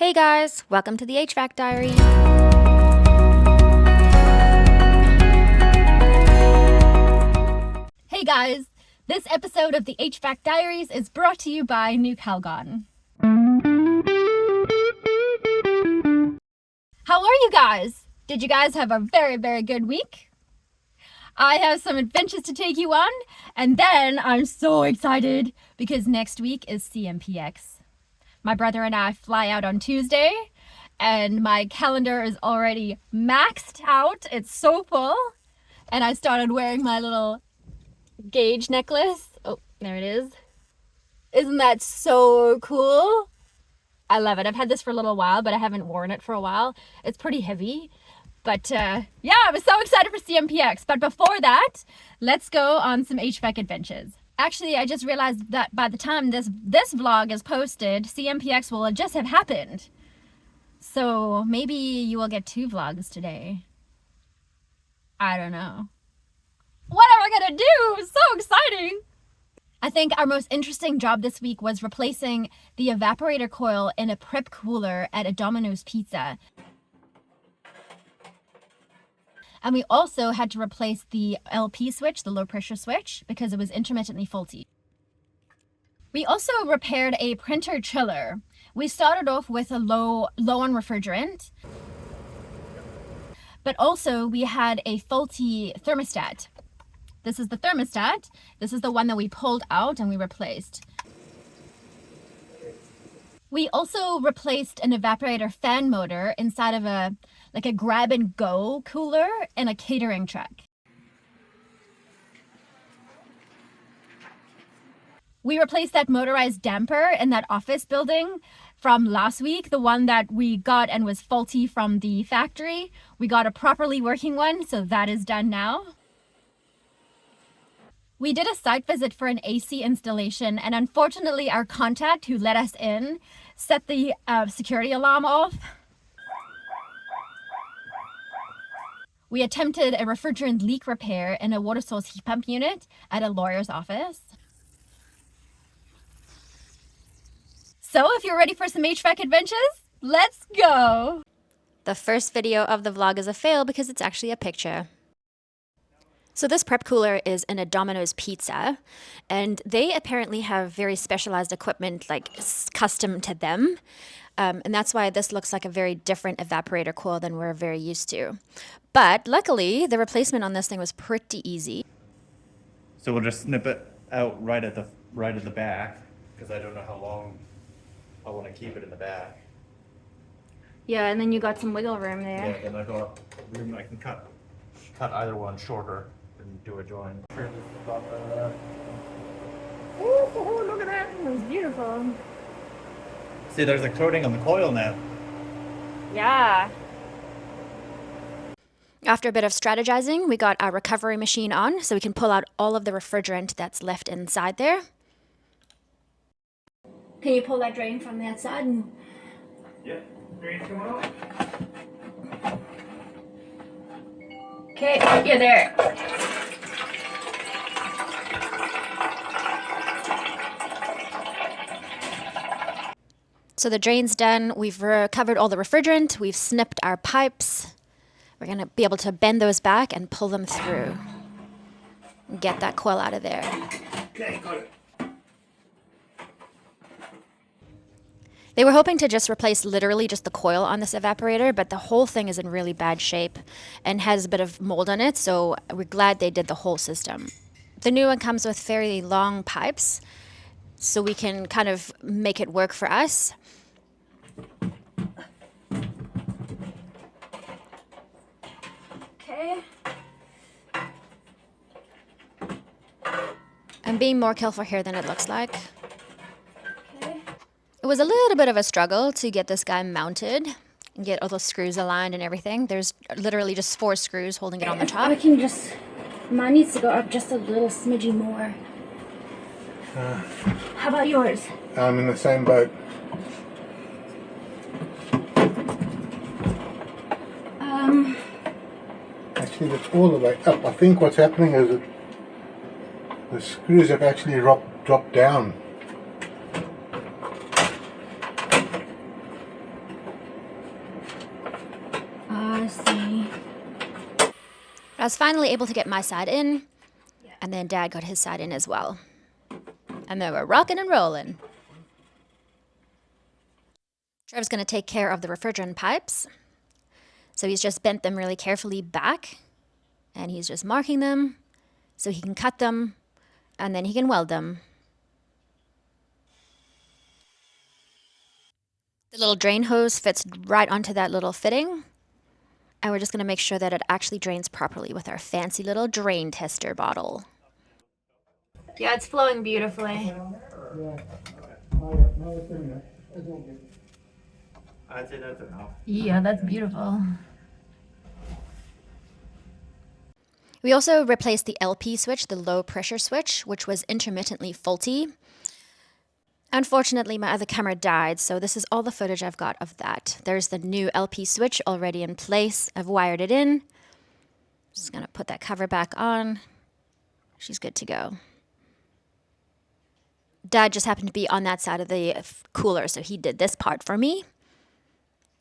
Hey guys, welcome to the HVAC Diary. Hey guys, this episode of the HVAC Diaries is brought to you by New Calgon. How are you guys? Did you guys have a very good week? I have some adventures to take you on, and then I'm so excited because next week is CMPX. My brother and I fly out on Tuesday, and my calendar is already maxed out. It's so full, and I started wearing my little gauge necklace. Oh, there it is. Isn't that so cool? I love it. I've had this for a little while, but I haven't worn it for a while. It's pretty heavy. But yeah, I was so excited for CMPX. But before that, let's go on some HVAC adventures. Actually, I just realized that by the time this vlog is posted, CMPX will just have happened. So maybe you will get 2 vlogs today. I don't know. What am I gonna do? So exciting! I think our most interesting job this week was replacing the evaporator coil in a prep cooler at a Dominos Pizza. And we also had to replace the LP switch, the low pressure switch, because it was intermittently faulty. We also repaired a printer chiller. We started off with a low on refrigerant, but also we had a faulty thermostat. This is the thermostat. This is the one that we pulled out and we replaced. We also replaced an evaporator fan motor inside of a grab and go cooler in a catering truck. We replaced that motorized damper in that office building from last week, the one that we got and was faulty from the factory. We got a properly working one, so that is done now. We did a site visit for an AC installation, and unfortunately our contact who let us in set the security alarm off. We attempted a refrigerant leak repair in a water source heat pump unit at a lawyer's office. So if you're ready for some HVAC adventures, let's go! The first video of the vlog is a fail because it's actually a picture. So this prep cooler is in a Dominos Pizza, and they apparently have very specialized equipment custom to them. And that's why this looks like a very different evaporator coil than we're very used to. But luckily, the replacement on this thing was pretty easy. So we'll just snip it out right at the back, because I don't know how long I want to keep it in the back. Yeah, and then you got some wiggle room there. Yeah, then I got room I can cut either one shorter and do a join. Oh, look at that! It was beautiful. See, there's a coating on the coil now. Yeah. After a bit of strategizing, we got our recovery machine on so we can pull out all of the refrigerant that's left inside there. Can you pull that drain from the outside? Yeah, drain's coming out. Okay, you're there. So the drain's done. We've recovered all the refrigerant. We've snipped our pipes. We're going to be able to bend those back and pull them through and get that coil out of there. Okay, got it. They were hoping to just replace literally just the coil on this evaporator, but the whole thing is in really bad shape and has a bit of mold on it, so we're glad they did the whole system. The new one comes with fairly long pipes, so we can kind of make it work for us. Okay. I'm being more careful here than it looks like. It was a little bit of a struggle to get this guy mounted and get all the screws aligned and everything. There's literally just 4 screws holding it on the top. Mine needs to go up just a little smidgy more. How about yours? I'm in the same boat. Actually, that's all the way up. I think what's happening is that the screws have actually dropped down. I was finally able to get my side in, and then Dad got his side in as well. And then we're rocking and rolling. Trev's going to take care of the refrigerant pipes. So he's just bent them really carefully back, and he's just marking them so he can cut them, and then he can weld them. The little drain hose fits right onto that little fitting, and we're just going to make sure that it actually drains properly with our fancy little drain tester bottle. Yeah, it's flowing beautifully. Yeah, that's beautiful. We also replaced the LP switch, the low pressure switch, which was intermittently faulty. Unfortunately, my other camera died, so this is all the footage I've got of that. There's the new LP switch already in place. I've wired it in. Just gonna put that cover back on. She's good to go. Dad just happened to be on that side of the cooler, so he did this part for me.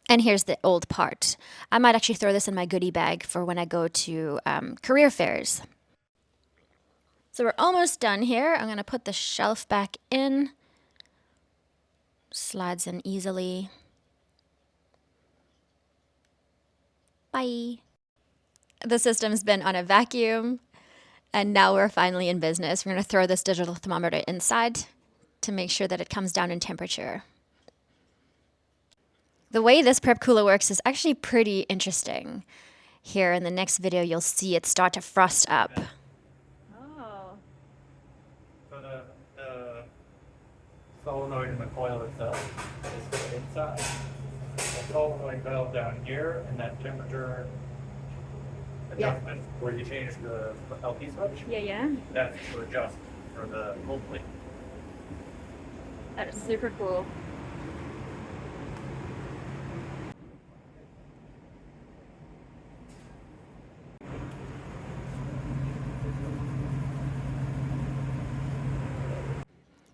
And here's the old part. I might actually throw this in my goodie bag for when I go to career fairs. So we're almost done here. I'm gonna put the shelf back in. Slides in easily. Bye. The system's been on a vacuum, and now we're finally in business. We're going to throw this digital thermometer inside to make sure that it comes down in temperature. The way this prep cooler works is actually pretty interesting. Here in the next video, you'll see it start to frost up. Oh. So the solenoid in the coil itself is inside. The solenoid valve down here, and that temperature adjustment where you change the LP switch. Yeah. That's to adjust for the cold plate. That is super cool.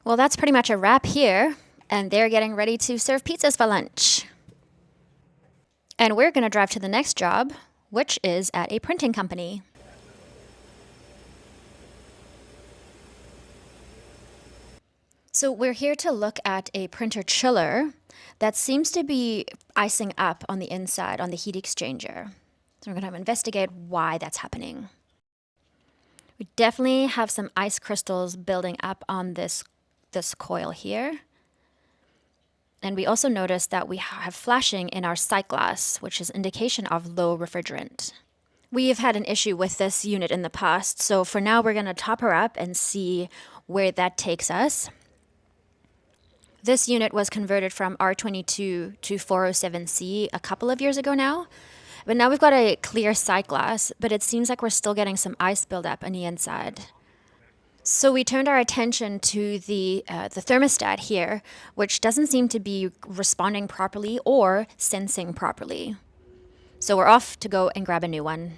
Well, that's pretty much a wrap here, and they're getting ready to serve pizzas for lunch. And we're going to drive to the next job, which is at a printing company. So we're here to look at a printer chiller that seems to be icing up on the inside on the heat exchanger. So we're going to investigate why that's happening. We definitely have some ice crystals building up on this coil here. And we also notice that we have flashing in our sight glass, which is indication of low refrigerant. We have had an issue with this unit in the past, so for now we're going to top her up and see where that takes us. This unit was converted from R22 to 407C a couple of years ago now, but now we've got a clear sight glass, but it seems like we're still getting some ice buildup on the inside. So we turned our attention to the thermostat here, which doesn't seem to be responding properly or sensing properly. So we're off to go and grab a new one.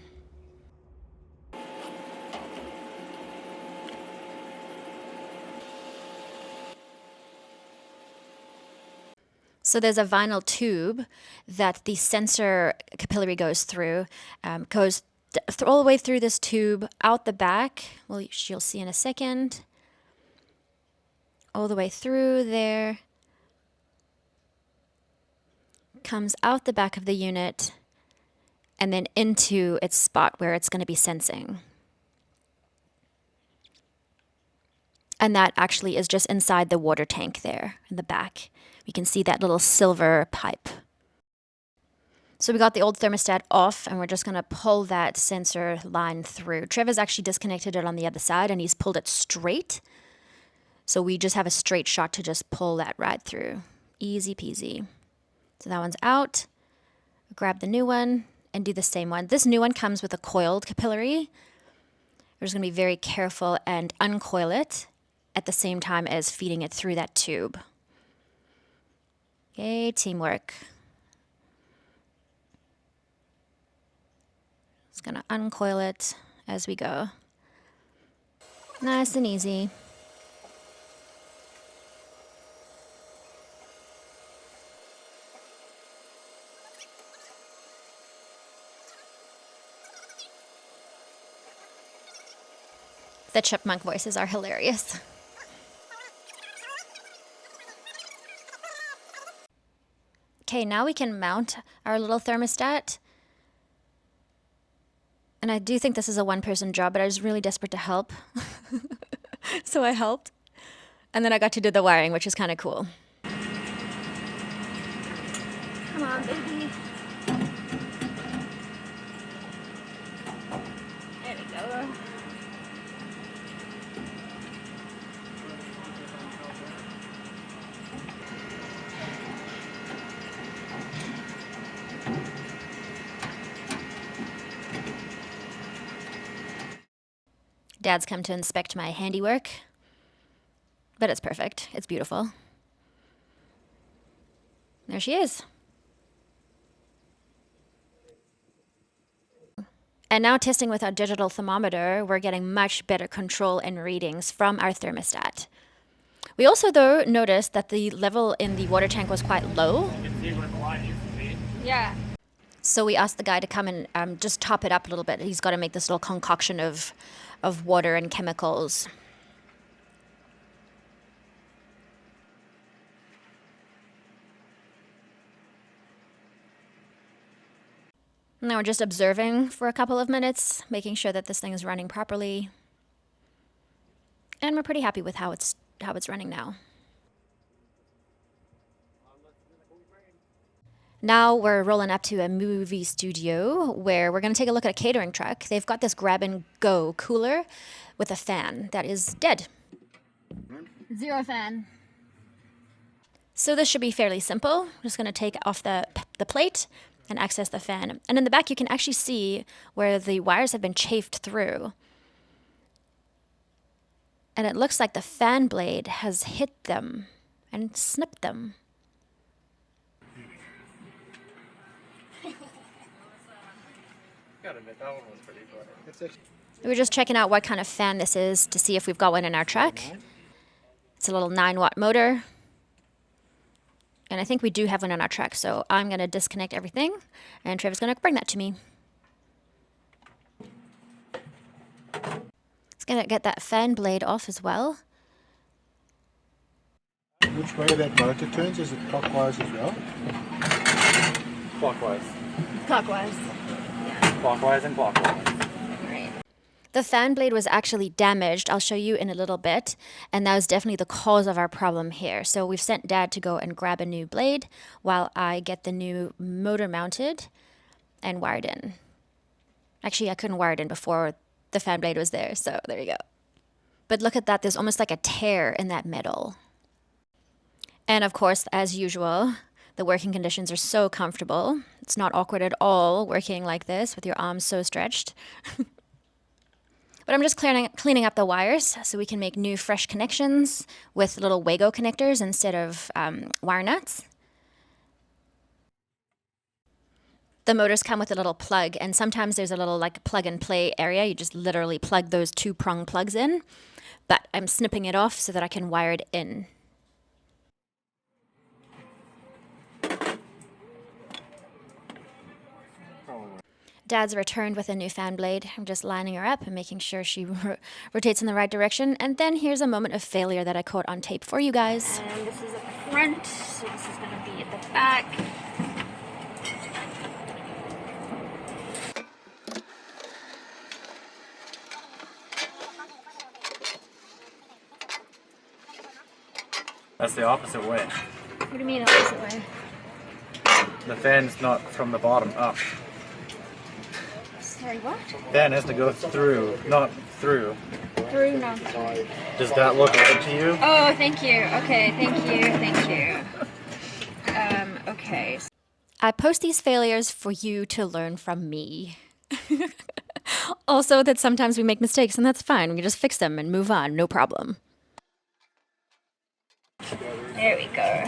So there's a vinyl tube that the sensor capillary goes through, goes all the way through this tube, out the back, well, you'll see in a second, all the way through there, comes out the back of the unit, and then into its spot where it's going to be sensing. And that actually is just inside the water tank there in the back. You can see that little silver pipe. So we got the old thermostat off, and we're just going to pull that sensor line through. Trevor's actually disconnected it on the other side, and he's pulled it straight. So we just have a straight shot to just pull that right through. Easy peasy. So that one's out. Grab the new one and do the same one. This new one comes with a coiled capillary. We're just going to be very careful and uncoil it at the same time as feeding it through that tube. Okay, teamwork. Just gonna uncoil it as we go. Nice and easy. The chipmunk voices are hilarious. Okay, now we can mount our little thermostat. And I do think this is a one-person job, but I was really desperate to help. So I helped. And then I got to do the wiring, which is kind of cool. Come on, baby. There we go. Dad's come to inspect my handiwork. But it's perfect. It's beautiful. There she is. And now testing with our digital thermometer, we're getting much better control and readings from our thermostat. We also, though, noticed that the level in the water tank was quite low. You can see where the line used to be. Yeah. So we asked the guy to come and just top it up a little bit. He's got to make this little concoction of water and chemicals. Now we're just observing for a couple of minutes, making sure that this thing is running properly. And we're pretty happy with how it's running now. Now we're rolling up to a movie studio where we're going to take a look at a catering truck. They've got this grab-and-go cooler with a fan that is dead. Zero fan. So this should be fairly simple. I'm just going to take off the plate and access the fan. And in the back you can actually see where the wires have been chafed through. And it looks like the fan blade has hit them and snipped them. Gotta admit, that one was pretty funny. We're just checking out what kind of fan this is to see if we've got one in our truck. It's a little 9-watt motor. And I think we do have one in our truck, so I'm going to disconnect everything, and Trevor's going to bring that to me. It's going to get that fan blade off as well. Which way that motor turns? Is it clockwise as well? Clockwise. Clockwise. Clockwise and clockwise. The fan blade was actually damaged. I'll show you in a little bit. And that was definitely the cause of our problem here. So we've sent Dad to go and grab a new blade while I get the new motor mounted and wired in. Actually, I couldn't wire it in before the fan blade was there. So there you go. But look at that. There's almost like a tear in that metal. And of course, as usual, the working conditions are so comfortable. It's not awkward at all working like this with your arms so stretched. But I'm just cleaning up the wires so we can make new fresh connections with little Wago connectors instead of wire nuts. The motors come with a little plug, and sometimes there's a little like plug and play area. You just literally plug those 2-prong plugs in. But I'm snipping it off so that I can wire it in. Dad's returned with a new fan blade. I'm just lining her up and making sure she rotates in the right direction. And then here's a moment of failure that I caught on tape for you guys. And this is at the front, so this is going to be at the back. That's the opposite way. What do you mean opposite way? The fan's not from the bottom up. Sorry, what? Fan has to go through, not through. Through, not through. Does that look good to you? Oh, thank you. Okay, thank you. Okay. I post these failures for you to learn from me. Also, that sometimes we make mistakes, and that's fine. We can just fix them and move on, no problem. There we go.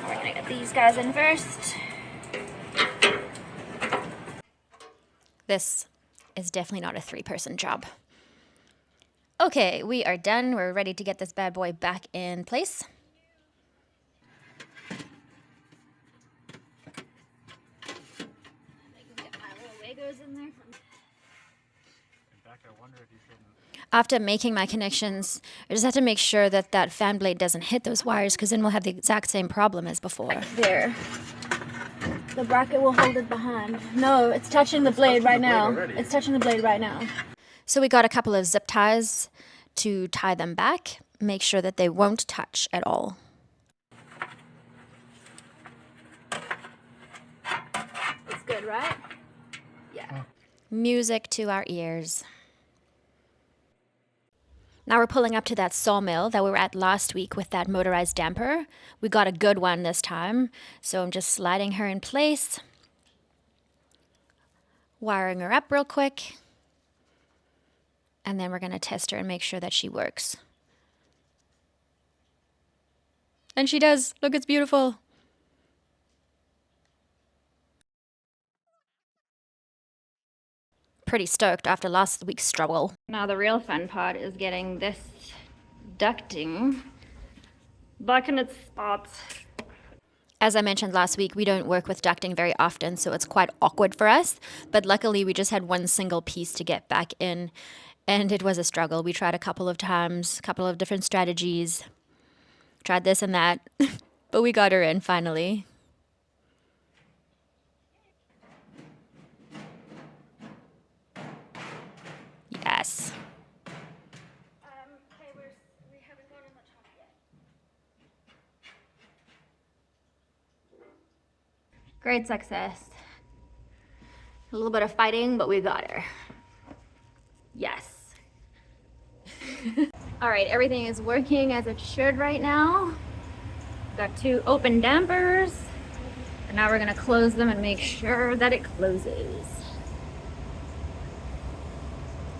We're gonna get these guys in first. This is definitely not a 3-person job. Okay, we are done. We're ready to get this bad boy back in place. I can get my little Legos in there. After making my connections, I just have to make sure that that fan blade doesn't hit those wires, because then we'll have the exact same problem as before. There. The bracket will hold it behind. No, it's touching the blade right now. It's touching the blade right now. So we got a couple of zip ties to tie them back, make sure that they won't touch at all. It's good, right? Yeah. Music to our ears. Now we're pulling up to that sawmill that we were at last week with that motorized damper. We got a good one this time, so I'm just sliding her in place, wiring her up real quick, and then we're going to test her and make sure that she works. And she does. Look, it's beautiful. Pretty stoked after last week's struggle. Now the real fun part is getting this ducting back in its spot. As I mentioned last week, we don't work with ducting very often, so it's quite awkward for us. But luckily, we just had one single piece to get back in, and it was a struggle. We tried a couple of times, a couple of different strategies, tried this and that, but we got her in finally. Yes. We haven't gone on the top yet. Great success. A little bit of fighting, but we got her. Yes. All right, everything is working as it should right now. Got 2 open dampers, and now we're gonna close them and make sure that it closes.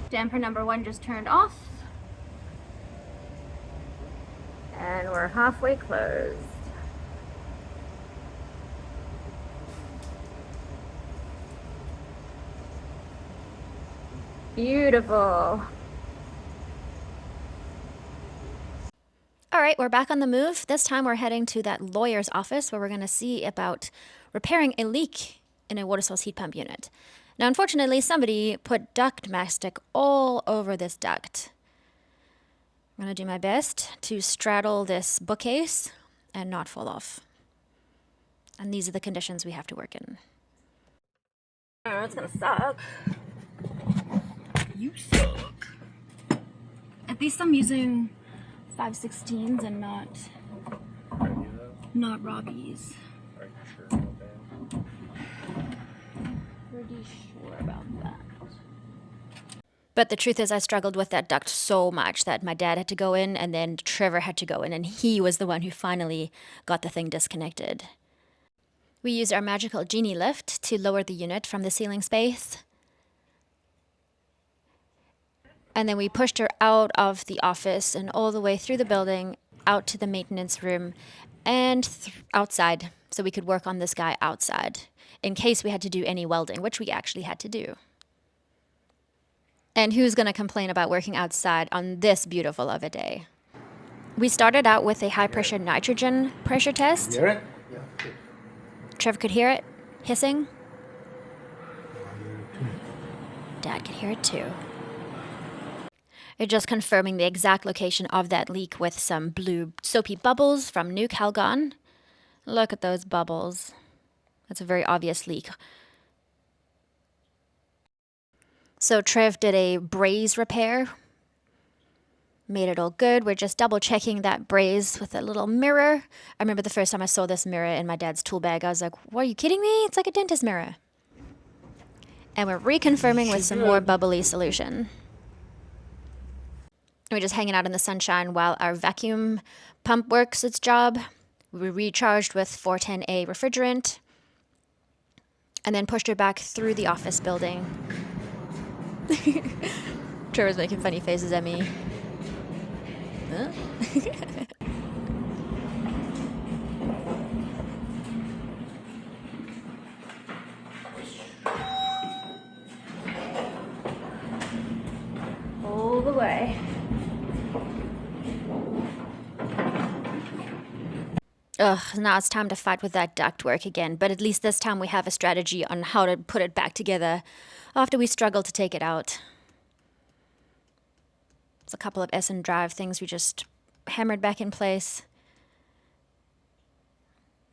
Damper number 1 just turned off, and we're halfway closed. Beautiful. All right, we're back on the move. This time we're heading to that lawyer's office where we're going to see about repairing a leak in a water source heat pump unit. Now, unfortunately, somebody put duct mastic all over this duct. I'm going to do my best to straddle this bookcase and not fall off. And these are the conditions we have to work in. Oh, it's gonna suck. You suck. At least I'm using 5/16s and not Robbie's. Are you sure about that? Pretty sure about that. But the truth is I struggled with that duct so much that my dad had to go in and then Trevor had to go in, and he was the one who finally got the thing disconnected. We used our magical genie lift to lower the unit from the ceiling space. And then we pushed her out of the office and all the way through the building, out to the maintenance room, and outside, so we could work on this guy outside, in case we had to do any welding, which we actually had to do. And who's going to complain about working outside on this beautiful of a day? We started out with a high-pressure nitrogen pressure test. Hear it? Yeah. Trevor could hear it hissing. Dad could hear it too. It's just confirming the exact location of that leak with some blue soapy bubbles from New Calgon. Look at those bubbles. That's a very obvious leak. So Trev did a braze repair. Made it all good. We're just double checking that braze with a little mirror. I remember the first time I saw this mirror in my dad's tool bag, I was like, what, are you kidding me? It's like a dentist mirror. And we're reconfirming with some more bubbly solution. We're just hanging out in the sunshine while our vacuum pump works its job. We recharged with 410A refrigerant and then pushed her back through the office building. Trevor's making funny faces at me. Huh? All the way. Ugh, now it's time to fight with that ductwork again, but at least this time we have a strategy on how to put it back together after we struggle to take it out. There's a couple of S and drive things we just hammered back in place.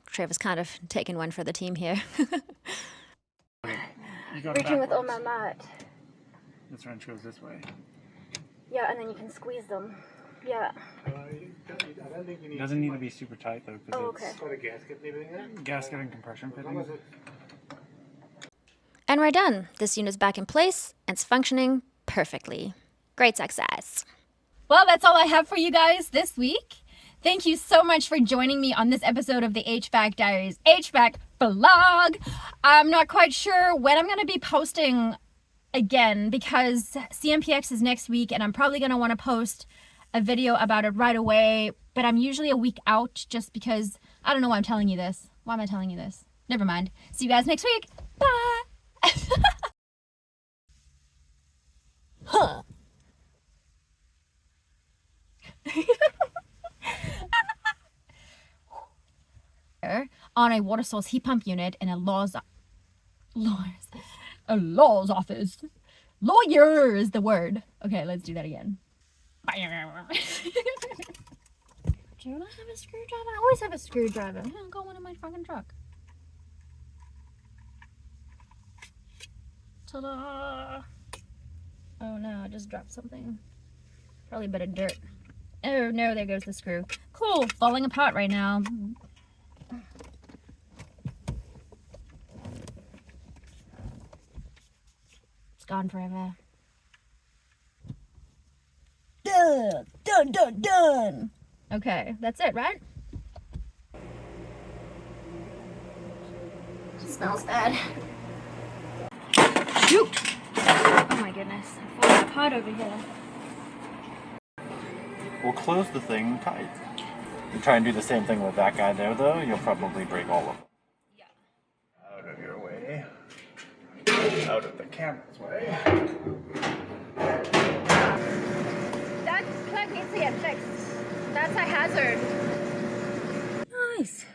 Trevor's kind of taken one for the team here. You got Reaching with all my might. This wrench goes this way. Yeah, and then you can squeeze them. Yeah. It doesn't need to be super tight though, because okay. Got a gasket and everything there? gasket and compression fittings. And we're done. This unit's back in place and it's functioning perfectly. Great success. Well, that's all I have for you guys this week. Thank you so much for joining me on this episode of the HVAC Diaries HVAC vlog. I'm not quite sure when I'm going to be posting again because CMPX is next week and I'm probably going to want to post a video about it right away, but I'm usually a week out just because I don't know why I'm telling you this. Why am I telling you this? Never mind. See you guys next week. Bye. Huh. On a water source heat pump unit in a law's office. Lawyer is the word. Okay, let's do that again. Do I have a screwdriver? I always have a screwdriver. I'll go one in my fucking truck. Ta-da! Oh no, I just dropped something. Probably a bit of dirt. Oh no, there goes the screw. Cool, falling apart right now. It's gone forever. Done, done, done, done. Okay, that's it, right? It smells bad. Shoot! Oh my goodness, I'm falling apart over here. We'll close the thing tight. You try and do the same thing with that guy there, though, you'll probably break all of them. Yeah. Out of your way. Out of the camera's way. That plug needs to get fixed. That's a hazard. Nice.